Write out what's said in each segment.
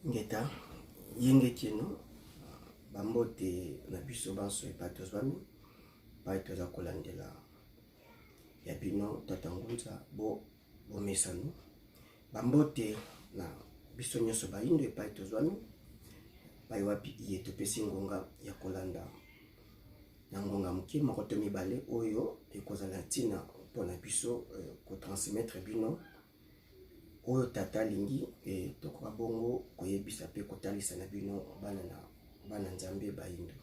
ngeta yenge kino bambote na biso banso epato zwami pai toza kolandela ya bino tatangunza bo mesano bambote na biso nyonso baindo epai tozwami pai wapi iye topesi ngonga ya kolanda na ngonga moke moko to mibale oyo ekozala ntina mpona biso kotransmettre bino oyo tata lingi tokoka bongo koyebisa pe kotalisa na bino bana nzambe baindo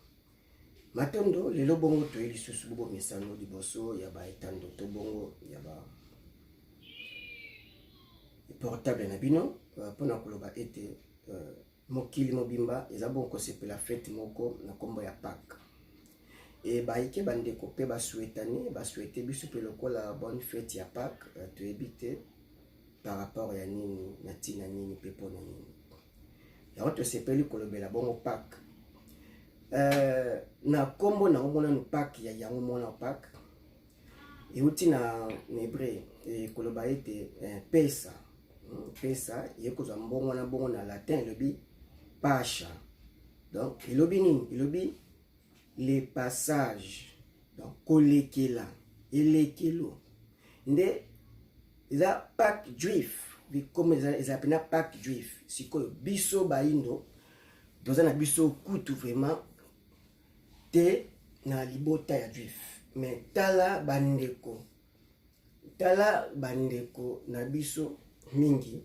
matondo lelo bongo toyeli susu bobo misano liboso ya baetando to bongo ya ba portable na bino mpona koloba ete mokili mobimba eza bongo kosepela fete moko na kombo ya Pâques e baike bandeko pe basuete biso pe lokola bonne fete ya Pâques toyebi te par rapport ya nini na tina nini pe mpona nini yango tosepeli kolobela bongo Pâques na kombo na ngo monano Pâques ya yango mona Pâques euti na hébreu koloba ete pesa yekozwa mbongo na bongo na latin elobi pascha donc elobi nini elobi les passages donc kolekela elekelo nde eza Pâques juif comme eza pena Pâques juif sikoyo biso baindo toza na biso kutu vraiment te na libota ya juif mais tala bandeko na biso mingi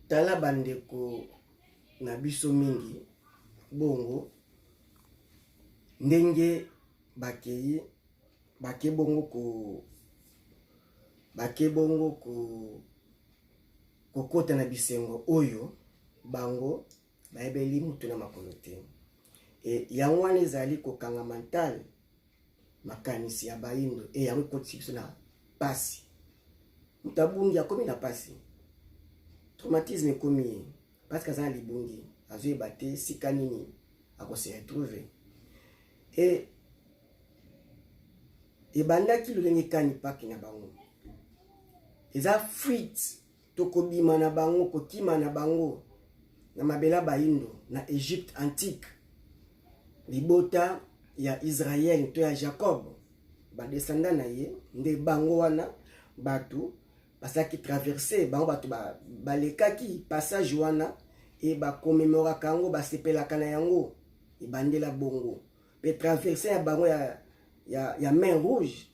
tala bandeko na biso mingi bongo ndenge bake bongo kokota na bisengo oyo bango bayebeli mutu na makolo te e yango wana ezali kokanga mental makanisi ya baindo e yango ekotisi biso na pasi mutu abungi akomi na pasi traumatisme ekomi parce que aza na libungi azoyeba te sika nini akose retrouve e ebandaki lolenge kani Pâques na bango eza fuite tokobima na bango kokima na bango na mabela baindo na Égypte antique libota ya Israël to ya Jacob badescenda na ye nde bango wana batu basaki traverser bango batu balekaki passage wana e bakomemoraka yango basepelaka na yango ebandela bongo pe traverser ya bango ya main rouge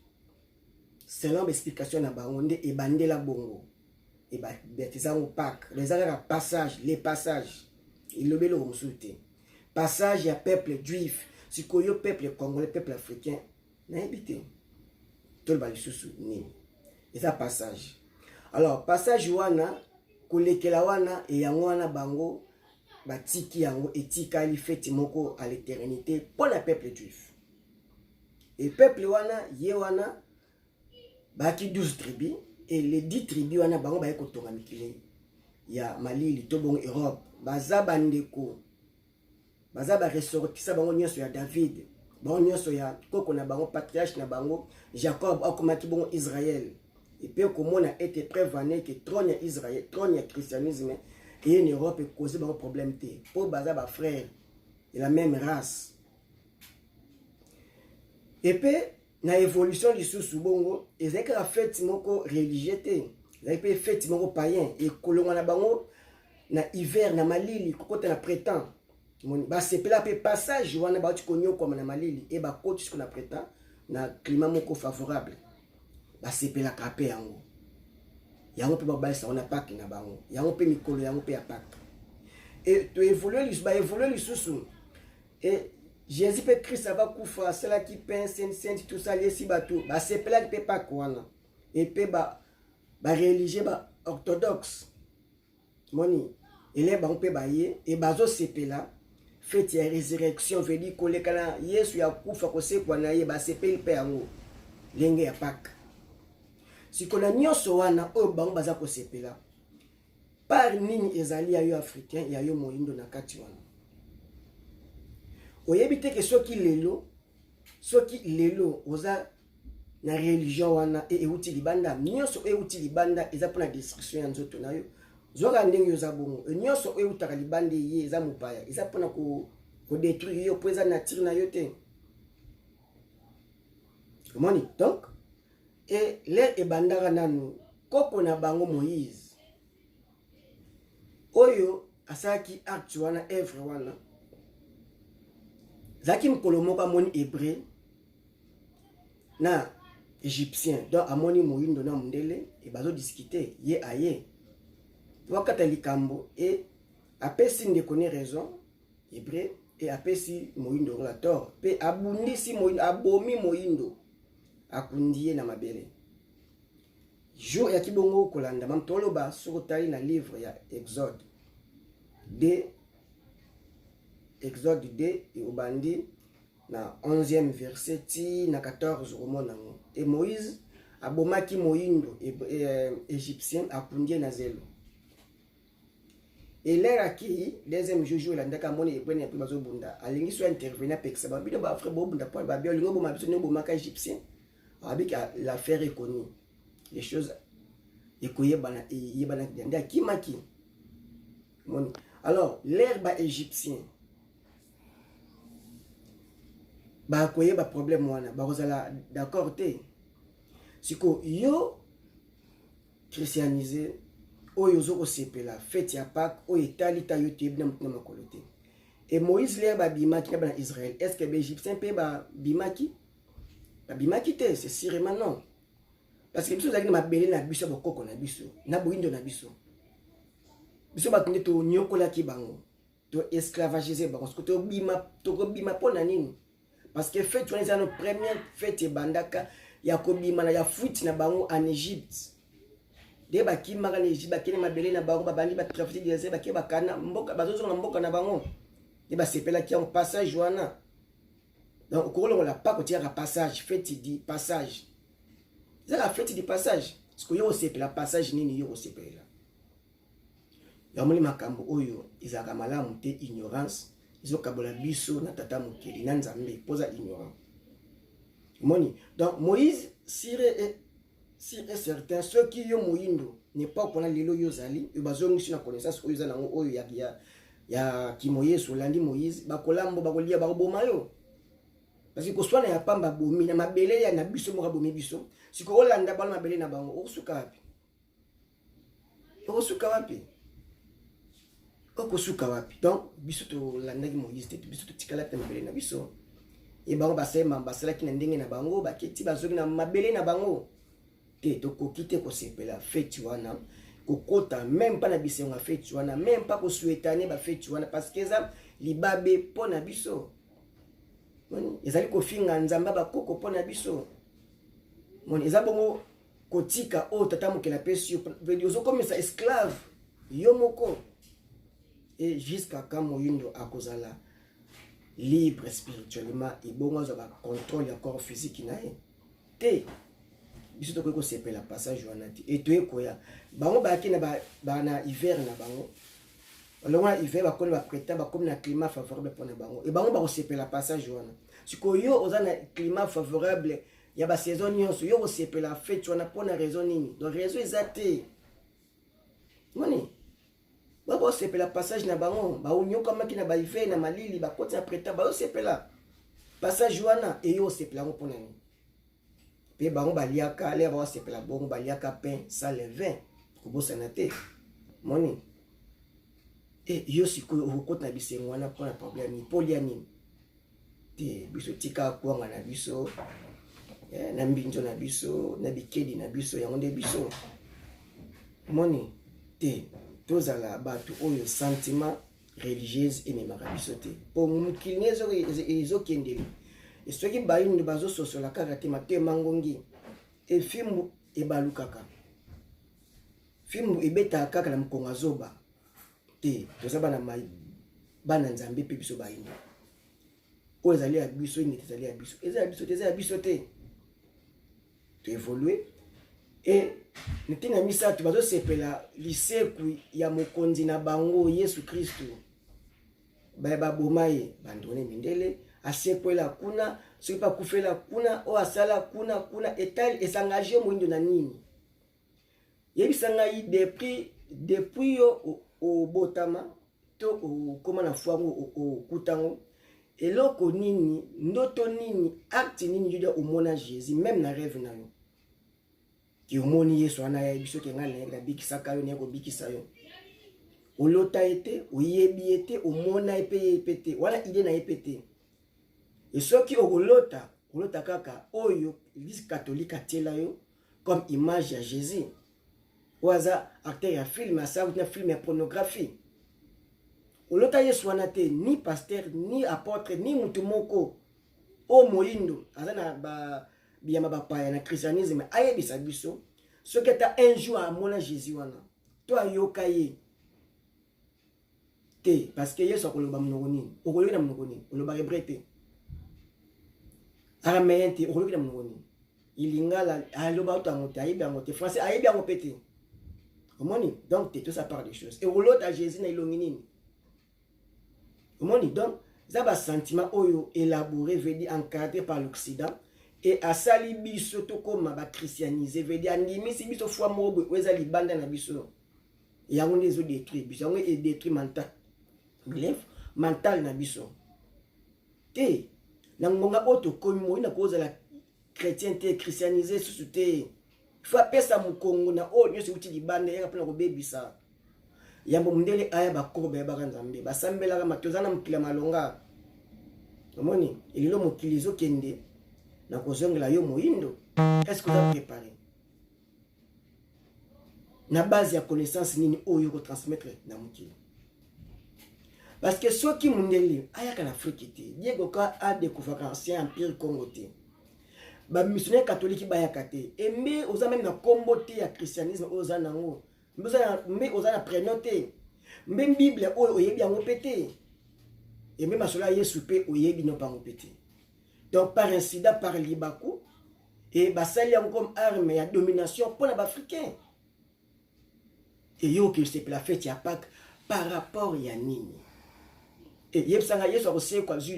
selon l'explication na bango nde ebandela bongo et baptisant Pâques les autres passage les passages il le belo musuté passage ya peuple juif sikoyo peuple congolais peuple africain na habité tout le balisusu ni et ça passage alors passage wana kolekela wana et yango wana bango batiki yango etikali fete moko à l'éternité pour le peuple juif et peuple wana ye wana baki 12 tribus et les 10 tribus wana bango baye kotonga mikili ya malili to bongo Europe baza bandeko baza ba ressortissa bango nyonso ya David bango nyonso ya koko na bango patriarche na bango Jacob akomaki bongo Israël et puis komona était prévané que trône ya Israël trône ya christianisme et en Europe cause bango problème te pour baza ba frères de la même race et puis na évolution lisusu bongo ezaki ka fête moko religieux te ezaki pe fête moko païen et kolonga na bango na hiver na malili kokota na printemps moni ba sepela pe passage wana ba ti konyo kwa na malili e ba koti na printemps na climat moko favorable ba sepela ka pe yango pe ba balisa on a Pâques na bango yango pe mikolo yango pe ya Pâques et to évoluer lisusu et Jésus peut Christ va kufa cela qui pense saint tout ça les si bateau ba sepela pe Pâques wana et pe ba religieux ba orthodoxe moni ele ba pe ba ye et bazo sepela fête ya résurrection veut dire kolekana Yesu ya kufa kosekwa na ye ba sepeli pe yango lenge ya Pâques sikona nyonso wana oyo bango baza kosepela par nini ezali ya yo africain ya yo moindo na kati wana oyebi te ke soki lelo oza na religion wana e euti libanda nyonso euti libanda eza pona destruction ya nzoto na yo Zoka ndenge yoza bongo. Nyonso oyo utaka libande ye eza mopaya. Eza pona ko détruire yo, po eza nature na yo te. Komoni? Donc, et les ebandaka nanu koko na bango Moïse. Oyo asaki acte wana œuvre wana. Zaki mkolo moko amoni hébreu na égyptien. Donc amoni moyindo na mundele et bazo discuter ye aye. Wakata likambo et apesi ndekone raison hébreu et apesi moyindo la tort. Pe abundisi moyindo abomi moyindo akundiye na mabele. Jour ya kibongo kolanda mamtoloba sokotali na livre ya Exode. Exode 2 et obandi na 11e verset ti na 14 romona. Et Moïse abomaki moyindo égyptien akundiye na zelo. Et l'air aki deuxième jour la ndaka moni epene pe bazo bunda alingi so intervenir peksa ba bido ba frère bo bunda point ba bio lingo bo ma biso ne bo maka égyptien avec l'affaire est connue les choses ekoye bana yebana ndia kimaki moni. Alors l'air ba égyptien ba koye ba problème wana ba kozala d'accord te siko yo christianisé oyo zoko sepela fête ya Pâques oyo etali ta yo te bina mutuna makolo te. Et Moïse l'air ba bimaki na Israël, est-ce que les égyptiens pe ba bimaki? Ba bimaki te, c'est sûrement non. Parce que biso zaki na mabele na biso bokoko na biso, na boindo na biso. Biso ba tunde to nyokola ki bango. To esclavagiser bango, parce que to bima pona nini? Parce que fête tu est notre première fête bandaka ya kobima na ya fuite na bango en Égypte. De ba ki maka na Égypte ba kene mabele na bango ba bandi ba trafiquer des ba ke ba kana mboka bazozo na mboka na bango. De ba sepela ki en passage wana. Donc, au cours de la pas côté passage, fête dit passage. C'est la fête du passage. Parce que yo c'est la passage ni yo c'est là. Yamuli makambo oyo izaka malamu te ignorance, izokabola biso na tata mokeli na nzambe poza ignorant. Moni. Donc Moïse sire et certain ceux qui yo moyindo n'est pas pour lelo yo zali, yo bazongi na connaissance oyo za nango oyo ya ki Moïse olandi Moïse bakolambo bakolia bakoboma yo. Parce que soit na pamba bomi na mabele ya na biso mo bomi biso siko olanda bala mabele na bango okusuka wapi okusuka wapi. Donc biso to landaki Moïse te biso to tikala ta mabele na biso e bango basema basala ki na ndenge na bango baketi bazoki na mabele na bango te to kokite ko sepela fête wana kokota même pas na bisenga fête wana même pas ko souhaitane ba fête wana parce que ça libabe pona biso. Moni ezali kofinga nzamba bakoko pona biso. Moni eza bongo kotika o tata mokela pesi yo zo comme ça esclave yo moko et jusqu'à quand moyindo akozala libre spirituellement et bongo za ba contrôle ya corps physique na ye te biso to ko sepela passage wana te et to ekoya bango ba kina ba na hiver na bango. Alors hiver ba kola ba prêter ba comme na climat favorable pour na bango et bango ba sepela passage wana siko yo oza na climat favorable ya ba saison nyonso yo sepela fête wana pour na raison nini. Donc raison exacte moni ba sepela passage na bango ba unyoka maki na ba hiver na malili ba koti na prêter ba sepela passage wana et yo sepela ngo pour na nini. Pe bango ba liaka le ba sepela bongo ba liaka pain sans levain ko bosana te moni. Et yo siko okota na bisengo wana pour na problème ni poliani te biso tika kwanga na biso na mbinjo na biso na bikedi na biso yango nde biso moni te tozala bato oyo sentiment religieuse ememaka biso te po mokili ezokendeli e soki bayini bazososola kaka te mate mangongi e fimbu ebalukaka fimbu ebetaka kaka na mokongo zoba te toza bana nzambe pe biso bayini oyo ezali ya biso neti ezali ya biso eza ya biso te to évoluer et ntina misato bazosepela liseku ya mokonzi na bango Yesu Kristo baboma ye bandone mindele asekwela kuna soki pa kufela kuna o asala kuna etali esangage moindo na nini yebisanga yi depuis depuis au botama to au koma na fuango au kutango eloko nini ndoto nini acte nini yoda omona Jésus même na rêve na yo ki omoni Yesu ana ya biso ke ngana ya bikisaka yo ne ko bikisa yo olota ete oyebi ete omona epete wala idée na epete et soki olota kaka oyo l'église catholique atiela yo comme image ya Jésus waza acteur ya film asa ou film ya pornographie olota Yesu wana te ni pasteur ni apôtre ni mutu moko o moyindo azana ba biyama bapaya na christianisme ayebisa biso soki ata un jour amona Jésus wana to ayoka ye te parce que Yesu akoloba monoko nini okolobi na monoko nini oloba hébreu te araméen te okolobi na monoko nini ilingala aloba utango te ayebi yango te français ayebi yango pe te omoni donc tout ça part des choses et olota Jésus na ilongi nini omoni donc ça va sentiment oyo élaboré veut dire encadré par l'Occident et asali biso to koma ba christianiser veut dire andimisi biso foi mobo weza libanda na biso yango ndezo détruire biso yango e détruire mental na biso te na ngonga oto komi mo ina koza la chrétien te christianiser susu te faut apesa mukongo na o nyosi uti libanda yaka pena ko bebisa yambo mundele aya bakobe ya bakanzambe basambelaka matozana mukila malonga omoni elilo mukilizo kende na kozongela yo moyindo est-ce que vous avez préparé na base ya connaissance nini oyo ko transmettre na mukili parce que soki mundele ayaka na Afrique te Diego ka a découvert ancien empire Congo te ba missionnaire catholique bayaka te et mais oza même na kombo te ya christianisme oza nango mbe oza na prénom te mbe bible oyo oyebi yango pe te et même asola Yesu pe oyebi no pango pe te donc par incident par libaku et basali yango comme arme ya domination pour les Africains et yo que c'est la fête ya Pâques par rapport ya nini et yebsanga Yesu akose kwa zu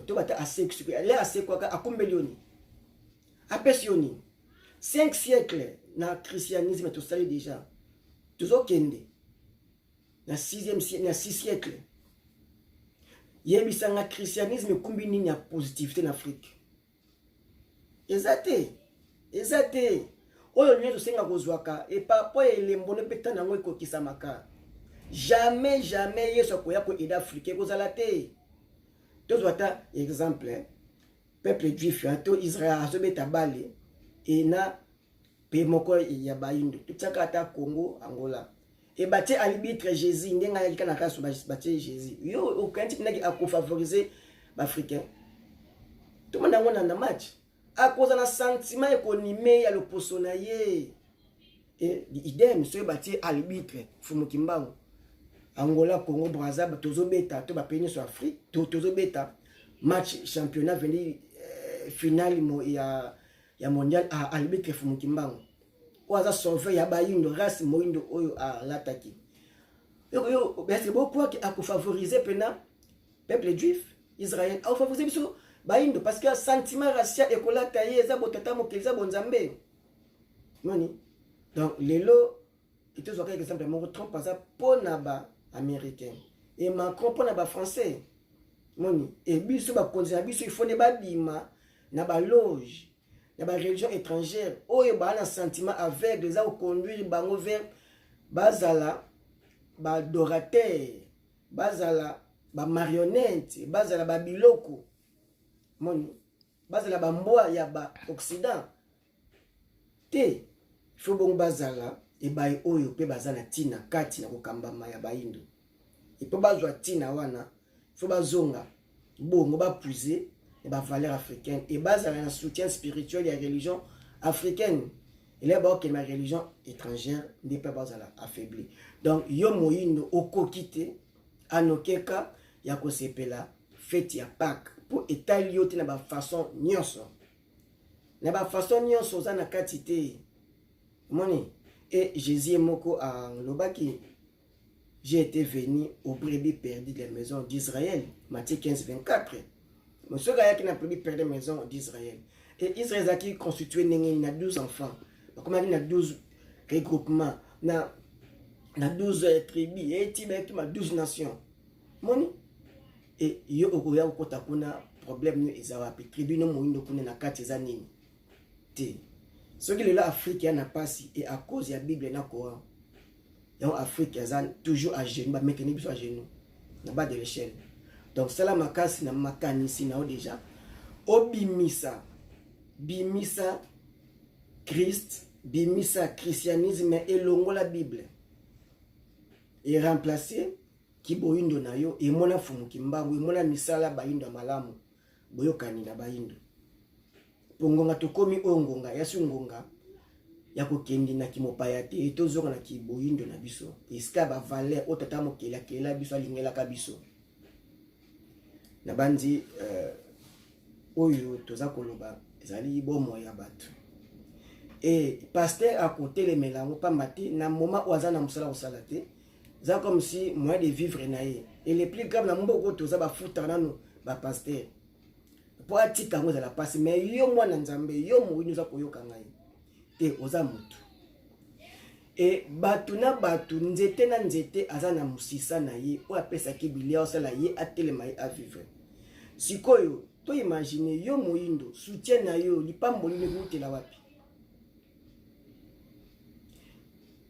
to bata assez elle assez quoi akombelioni apesioni 5 siècles na christianisme to sali déjà tozokende na 6e siècle na 6 siècles yebisanga christianisme kumbi nini ya positivité en Afrique ezate oyo nyo senga kozwaka et papa elembo ne peta nango ekokisa maka jamais Yesu akoya ko eda Afrique kozala te tozwata exemple peuple juif to Israël azobeta bale et na pe moko ya baindo tutaka ata Congo Angola et batie arbitre Jésus ndenga yalika na kaso batie Jésus yo okanti pinaki akofavoriser l'Africain tout le monde na match à cause na sentiment économique ya loposo na ye et idem so batie arbitre Fumukimbangu Angola Congo Brazzaville tozobeta to ba pays sur Afrique tozobeta match championnat venir finale ya mondial à arbitre Fumukimbangu oza sauver ya bayindo race moindo oyo a l'attaquer yo parce que beaucoup qui a favoriser pena peuple juif Israël a favoriser biso bayindo parce que sentiment racial ekolata ye za botata mokeliza bonzambe noni donc lelo ito zoka exemple mon Trump par ça pona ba américain et Macron pona ba français noni et biso ba konza biso il faut ne ba bima na ba loge na ba religion étrangère oyo ba na sentiment aveugle za conduire bango vers bazala ba adorateur bazala ba marionnette bazala ba biloko moni bazala ba mboa ya ba occident te faut bon bazala e ba oyo pe bazana tina kati na kokambama ya baindo e pe bazwa tina wana faut bazonga bongo ba puiser et ba valeur africaine et base à un soutien spirituel et la religion africaine et là bas que ma religion étrangère n'est pas affaiblie donc yo moyindo okokite anokeka ya ko sepela fête ya Pâques pour étaliote na ba façon nyonso za na katite moni et Jésus moko a lobaki j'ai été venu au brebis perdu de la maison d'Israël Matthieu 15:24. Monsieur Gaya qui n'a plus perdu la maison d'Israël. Et Israël a qui constitué il a 12 enfants. Comme il a 12 regroupements. Na na 12 tribus et tibaki ma 12 nations moni et yo okoya kokota kuna problème ni ezawa pe tribu no moindo kuna na kati za nini te soki lelo Afrique ya na pasi et à cause ya Bible na Coran ya Afrique ya toujours à genoux ba mettre biso à genoux na bas de l'échelle donc sala makasi na makanisi na déjà obimisa bimisa Christ bimisa christianisme et longo la Bible et remplacer kiboindo na yo et mona fumu kimbangu et mona misala baindo malamu boyokani na baindo pongonga tokomi ongonga ya sungonga ya kokendi na kimopaya te et tozonga na kiboindo na biso iska ba valeur otata mokela kela biso alingela ka biso na bandi oyo toza koloba ezali bomo ya bato et pasteur à côté les melango pamba te na moment oaza na musala osala te ça comme si moyen de vivre naïe et les plus grave na mboko toza ba futa nanu ba pasteur pour atika ngo za la passe mais yo mwana nzambe yo moyi nous a koyoka ngai te oza mutu et batu na batu nzete na nzete aza na musisa na ye o apesa ki bilia osala ye atelema ye a vivre sikoyo to imagine yo moyindo soutien na yo lipamboli ne kutela wapi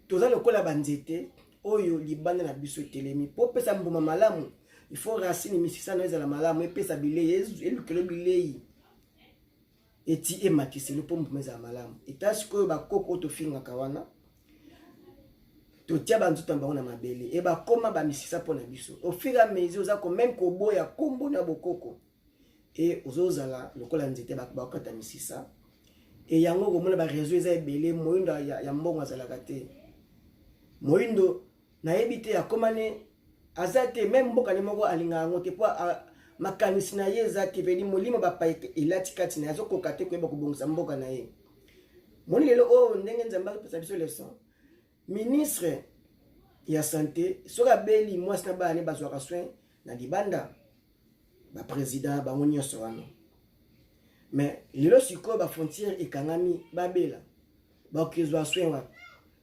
toza lokola banzete oyo libanda na biso telemi po pesa mbuma malamu il faut racine misisa na ezala malamu epesa bilei elukelo bilei eti emakiselo po mbuma ezala malamu etasi koyo bakoko tofingaka wana totia banzuta bango na mabele e bakoma bamisisa mpo na biso ofira mezi oza ko même koboya kombo na bokoko e ozozala lokola nzete bakata misisa e yango komona ba réseau eza ebele moyindo ya mbongo azalaka te moyindo na ebite ya komane azate même mboka ni moko alinga ngo te po makanisi na ye zate veli molimo ba pa elati kati na yazo kokate ko ba kubongisa mboka na ye moni lelo o ndenge nzamba pesa biso leçon ministre ya santé soka beli mwasi na bana bazwaka soin na libanda ba président ba ngoni wana mais lelo siko ba frontière ekangami babela ba kizwa soin wa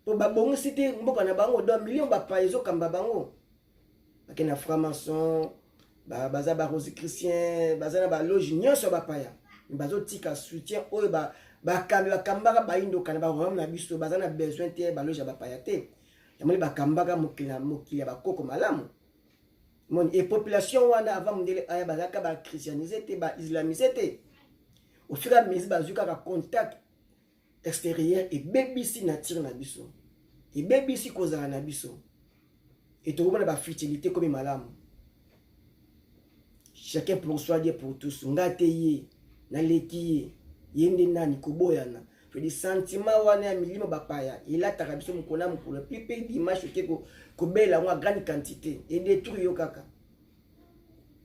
po ba bongo cité mboka na bango 2 millions ba pa ezokamba bango akena franc-maçon baza ba rose chrétien baza na ba loge nyonso ba paya bazo tika soutien oyo bakambaka baindo kana ba rome na biso baza na besoin te ba loge ba paya te yamoni bakambaka mokili ya bakoko malamu mon et population wana avant mondele aya bazaka ba christianiser te ba islamiser te au fur et à mesure bazuka ka contact extérieur et bebisi nature na biso et bebisi kozala na biso et tout le monde a futilité comme malamu chacun pour soi Dieu pour tous ngate ye na leki yende nani koboyana fait des sentiments wana ya milimo bapaya il a tarabiso mukona mukula plus d'image ko bela en grande quantité et détruire yo kaka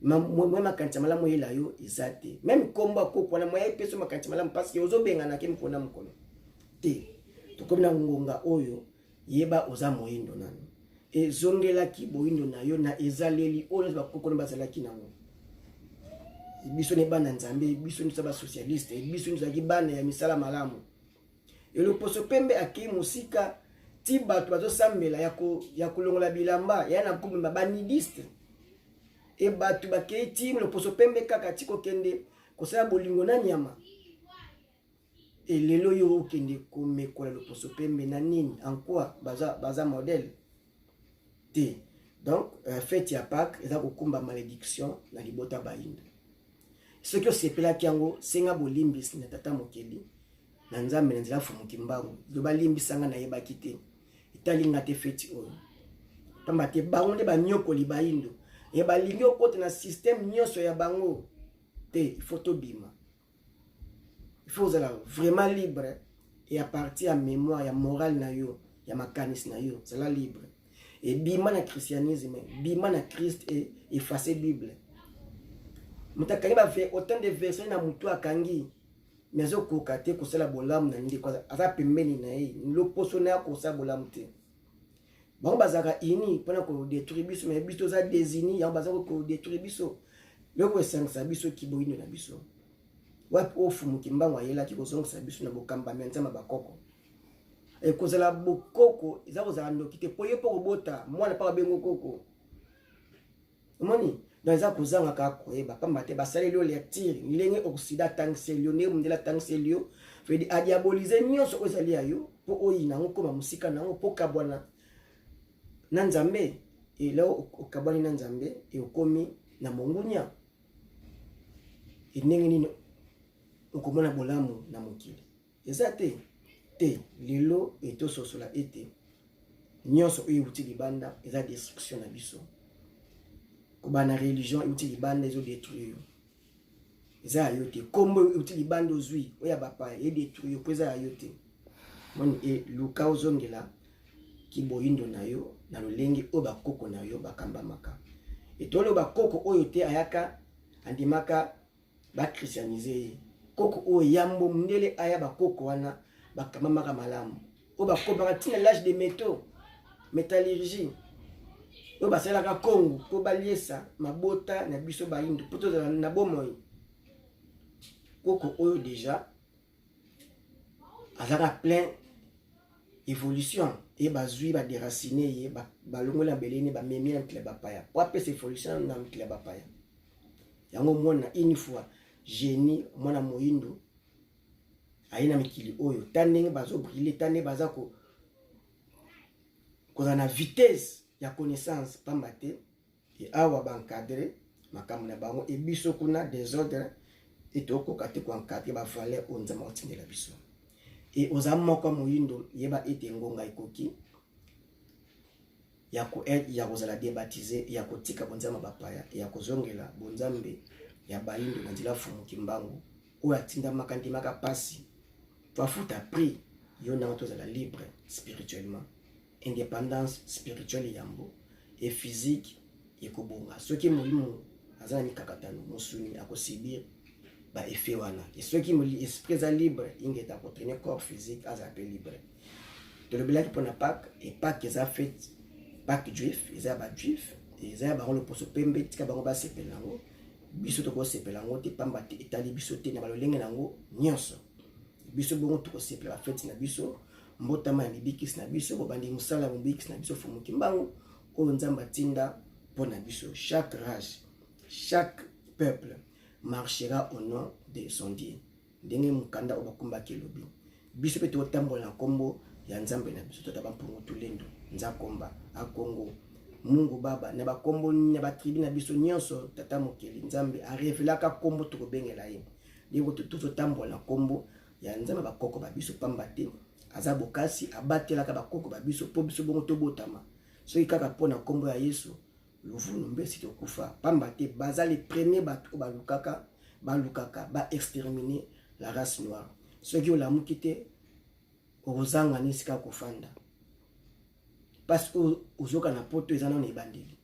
moi makanti malamu yela yo izate même komba ko kona moya peso makanti malamu parce que ozo benga na ke mukona mukolo te to comme na ngonga oyo yeba oza moyindo nani et zongela ki boyindo na yo na ezaleli oyo bakoko bazalaki nango biso ne bana nzambe biso ni saba socialiste biso ni zaki bana ya misala malamu et le poso pembe aki musika ti bato bazo sambela ya kolongola bilamba ya na kumba banidiste et bato baketi le poso pembe kaka tiko kende kosala bolingo na nyama et lelo yo kende komekola le poso pembe na nini en quoi baza modèle te donc fête ya Pâques eza kokumba malédiction na libota bainda ce que c'est pela kiango senga bolimbisi na tata mokeli na nzambe na nzela fumu kimbangu do balimbisanga na yeba kite italinga te fête oyo pamba te bango nde banyoko libaindo e balingi okote na système nyonso ya bango te il faut to bima il faut zala vraiment libre et à partir ya mémoire ya morale na yo ya makanisi na yo zala libre et bima na christianisme bima na Christ et effacer Bible mutakangi ba fait autant de versets na mutu akangi mezo kokate kosala bolamu na ndi kwa aza pembeni na ye loposo na kosa bolamu te bon bazaka ini pona ko détruire biso mais biso za désigné ya bazaka ko détruire biso loko esangisa biso kiboyindo na biso wapi ofu mukimbango yela ki kozongisa biso na bokamba menza bakoko et kozala bokoko eza kozala ndoki te po ye mpo kobota mwana mpa babengo koko omoni donc eza kozanga kaka koyeba pamba te basaleli yo lecture ndenge oksida atangiseli yo ndenge mondele atangiseli yo fedi adiabolize nyonso oyo ezali ya yo mpo oyina yango koma mosika na yango mpo kabwana na nzambe elao okabwani na nzambe okomi na mongunya ndenge nini okomona bolamu na mokili eza te lelo etososola ete nyonso oyo euti libanda eza destruction na biso kobana religion euti libanda ezodétruire yo eza ya yo te kombo euti libanda ozwi oyo ya bapaya edétruire yo mpo eza ya yo te moni luka ozongela kiboyindo na yo na lolenge oyo bakoko na yo bakambamaka etolo bakoko oyo te ayaka andimaka bakristianize ye koko oyo yambo mundele aya bakoko wana bakambamaka malamu oyo bakobaka ntina l'âge de métallurgie oyo basalaka kongo mpo baliesa mabota na biso bayindo mpo tozala na bomoi koko oyo deja azalaka plein évolution et bazui ba déraciner ye balongola beleni ba memi na mkile bapaya po apesa évolution na mkile bapaya yango mona une fois génie mona moyindo aina mikili oyo tandenge bazo briller tandenge baza ko na vitesse ya connaissance pamba te et awa ba encadrer makambo na bango et biso kuna désordre et tokoka te ko encadrer ba valeur onzama otindela biso et ozamoka moyindo yeba ete ngonga ekoki ya kozala débaptisé ya kotika bonzama bapaya ya kozongela bonzambe ya bayindo na nzela fumuki mbangu oyo atindamaka ndimaka pasi twafuta prix yo ndanga tozala libre spirituellement indépendance spirituelle yambo et physique ekobonga soki molimo aza na mikakatano mosuni akosibir ba effet wana et soki esprit eza libre ingeta kotraîner corps physique aza pe libre tolobelaki mpona Pâques et Pâques eza fête Pâques juif eza ba juif eza ya bango loposo pembe tika bango basepela yango biso tokosepela yango te pamba te etali biso te na balolenge nango nyonso biso bongo tokosepela bafete na biso mbotama ya mibikisi na biso bobandi mosala ya mobikisi na biso fumuki mbango oyo nzambe atinda mpona biso chaque rage chaque peuple marchera au nom de son Dieu ndenge mukanda oyo bakumbaki elobi biso mpe tokotambola na nkombo ya nzambe na biso totaba mpungu tulendo nzakomba akongo mungu baba na bakombo na batribi na biso nyonso tata mokeli nzambe arevelaka kombo tokobengela ye ndenge tozotambola na nkombo ya nzambe bakoko babiso pamba te aza bokasi abatelaka bakoko babiso mpo biso bongo tobotama soki kaka mpona nkombo ya yesu luvunu mbesi tokufa pamba te baza les premiers bato oyo balukaka baexterminer la race noire soki olamuki te okozanga na esika kofanda parce que ozoka na poto eza nano ebandeli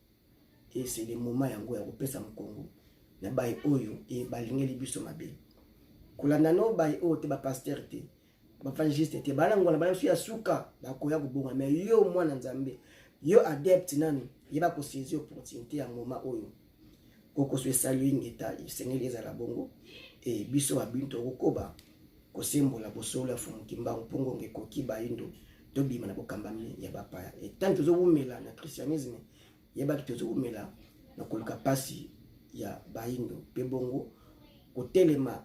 et c'est le moment yango ya kopesa mokongo na baye oyo balingeli biso mabe kolanda no baye oyo te bapaster te bavangiste te balangwana bana biso ya suka bakoya kobonga mais yo mwana nzambe yo adepte nani yeba kosaisir opportunité ya moment oyo kokoso esali ngeta isengeli ezala bongo et biso babini tokokoba kosembola bosolo ya fumuki mbango mpongo ngekoki bayindo tobima na bokambami ya bapaya et tant tozobumela na christianisme yebaki tozobumela na koluka pasi ya bayindo mpe bongo kotelema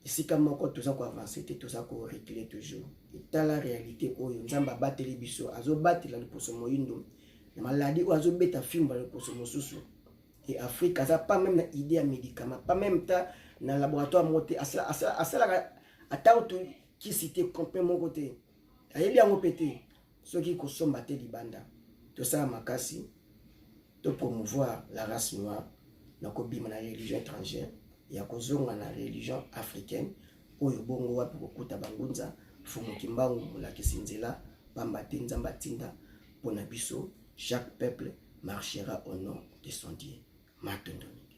esika moko toza koavanse te toza korecule toujours etala réalité oyo nzambe abateli biso azobatela liposo moyindo na maladi oyo azobeta fimba liposo mosusu et Afrique aza pas même na idée ya médicament pas même ta na laboratoire mote asalaka ata oto kisite complètement côté ayebi yango pete soki kosomba te libanda tosala makasi to promouvoir la race noire na kobima na religion étrangère ya kozonga na religion africaine oyo bongo wapi kokuta bangunza fumuki mbangu molakisi nzela pamba te nzambe atinda mpona biso chaque peuple marchera au nom de son Dieu. Matondoni.